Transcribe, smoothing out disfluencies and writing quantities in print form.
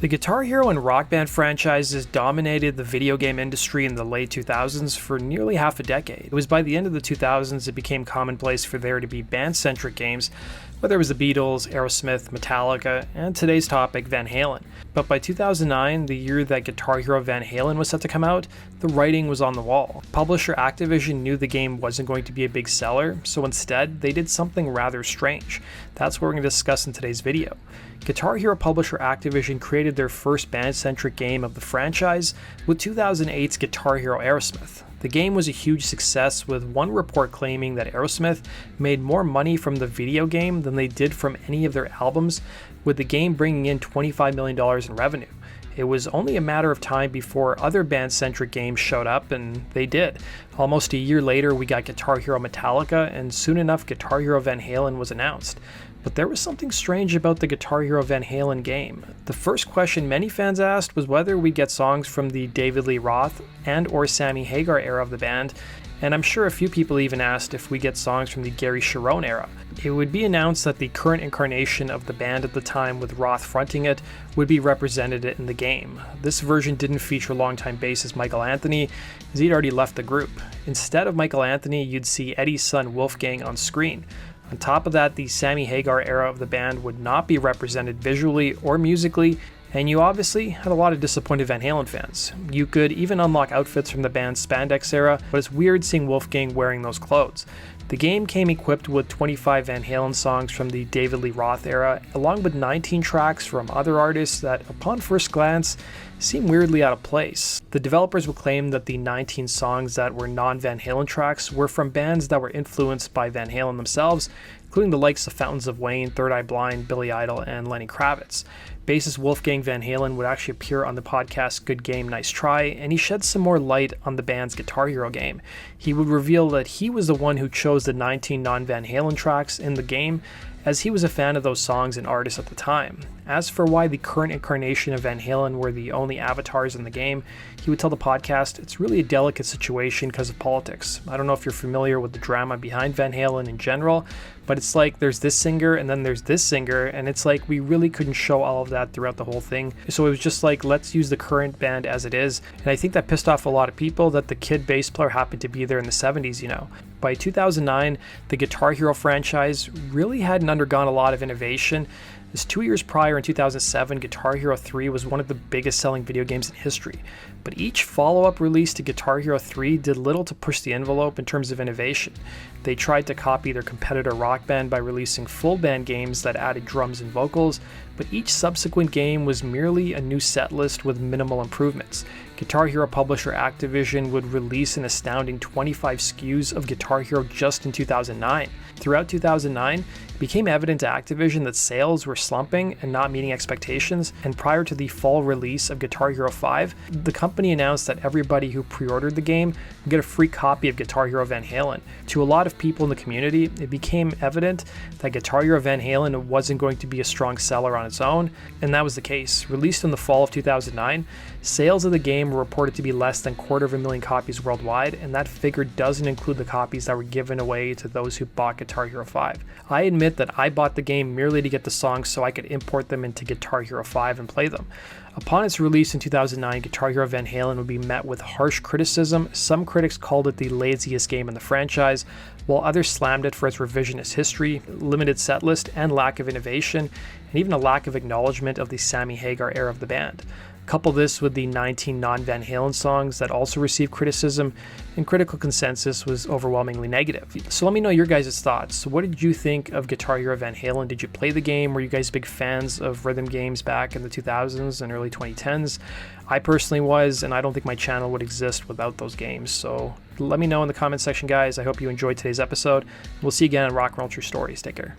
The Guitar Hero and Rock Band franchises dominated the video game industry in the late 2000s for nearly half a decade. It was by the end of the 2000s it became commonplace for there to be band-centric games, whether it was the Beatles, Aerosmith, Metallica, and today's topic, Van Halen. But by 2009, the year that Guitar Hero Van Halen was set to come out, the writing was on the wall. Publisher Activision knew the game wasn't going to be a big seller, so instead, they did something rather strange. That's what we're going to discuss in today's video. Guitar Hero publisher Activision created their first band-centric game of the franchise with 2008's Guitar Hero Aerosmith. The game was a huge success, with one report claiming that Aerosmith made more money from the video game than they did from any of their albums, with the game bringing in $25 million in revenue. It was only a matter of time before other band-centric games showed up, and they did. Almost a year later, we got Guitar Hero Metallica, and soon enough, Guitar Hero Van Halen was announced. But there was something strange about the Guitar Hero Van Halen game. The first question many fans asked was whether we'd get songs from the David Lee Roth and or Sammy Hagar era of the band, and I'm sure a few people even asked if we get songs from the Gary Cherone era. It would be announced that the current incarnation of the band at the time, with Roth fronting it, would be represented in the game. This version didn't feature longtime bassist Michael Anthony, as he'd already left the group. Instead of Michael Anthony, you'd see Eddie's son Wolfgang on screen. On top of that, the Sammy Hagar era of the band would not be represented visually or musically, and you obviously had a lot of disappointed Van Halen fans. You could even unlock outfits from the band's spandex era, but it's weird seeing Wolfgang wearing those clothes. The game came equipped with 25 Van Halen songs from the David Lee Roth era, along with 19 tracks from other artists that, upon first glance, seem weirdly out of place. The developers would claim that the 19 songs that were non-Van Halen tracks were from bands that were influenced by Van Halen themselves, including the likes of Fountains of Wayne, Third Eye Blind, Billy Idol, and Lenny Kravitz. Bassist Wolfgang Van Halen would actually appear on the podcast Good Game, Nice Try, and he shed some more light on the band's Guitar Hero game. He would reveal that he was the one who chose the 19 non-Van Halen tracks in the game, as he was a fan of those songs and artists at the time. As for why the current incarnation of Van Halen were the only avatars in the game, he would tell the podcast it's really a delicate situation because of politics. I don't know if you're familiar with the drama behind Van Halen in general, but it's like there's this singer and then there's this singer, and it's like we really couldn't show all of that throughout the whole thing. So it was just like, let's use the current band as it is. And I think that pissed off a lot of people that the kid bass player happened to be there in the 70s, you know. By 2009, the Guitar Hero franchise really hadn't undergone a lot of innovation. This 2 years prior, in 2007, Guitar Hero 3 was one of the biggest selling video games in history. But each follow-up release to Guitar Hero 3 did little to push the envelope in terms of innovation. They tried to copy their competitor Rock Band by releasing full band games that added drums and vocals, but each subsequent game was merely a new set list with minimal improvements. Guitar Hero publisher Activision would release an astounding 25 SKUs of Guitar Hero just in 2009. Throughout 2009, it became evident to Activision that sales were slumping and not meeting expectations, and prior to the fall release of Guitar Hero 5, the company announced that everybody who pre-ordered the game would get a free copy of Guitar Hero Van Halen. To a lot of people in the community, it became evident that Guitar Hero Van Halen wasn't going to be a strong seller on its own, and that was the case. Released in the fall of 2009, sales of the game were reported to be less than 250,000 copies worldwide, and that figure doesn't include the copies that were given away to those who bought Guitar Hero 5. I admit that I bought the game merely to get the songs so I could import them into Guitar Hero 5 and play them. Upon its release in 2009, Guitar Hero Van Halen would be met with harsh criticism. Some critics called it the laziest game in the franchise, while others slammed it for its revisionist history, limited setlist, and lack of innovation, and even a lack of acknowledgement of the Sammy Hagar era of the band. Couple this with the 19 non-Van Halen songs that also received criticism, and critical consensus was overwhelmingly negative. So let me know your guys' thoughts. What did you think of Guitar Hero Van Halen? Did you play the game? Were you guys big fans of rhythm games back in the 2000s and early 2010s? I personally was, and I don't think my channel would exist without those games. So let me know in the comment section, guys. I hope you enjoyed today's episode. We'll see you again on Rock and Roll True Stories. Take care.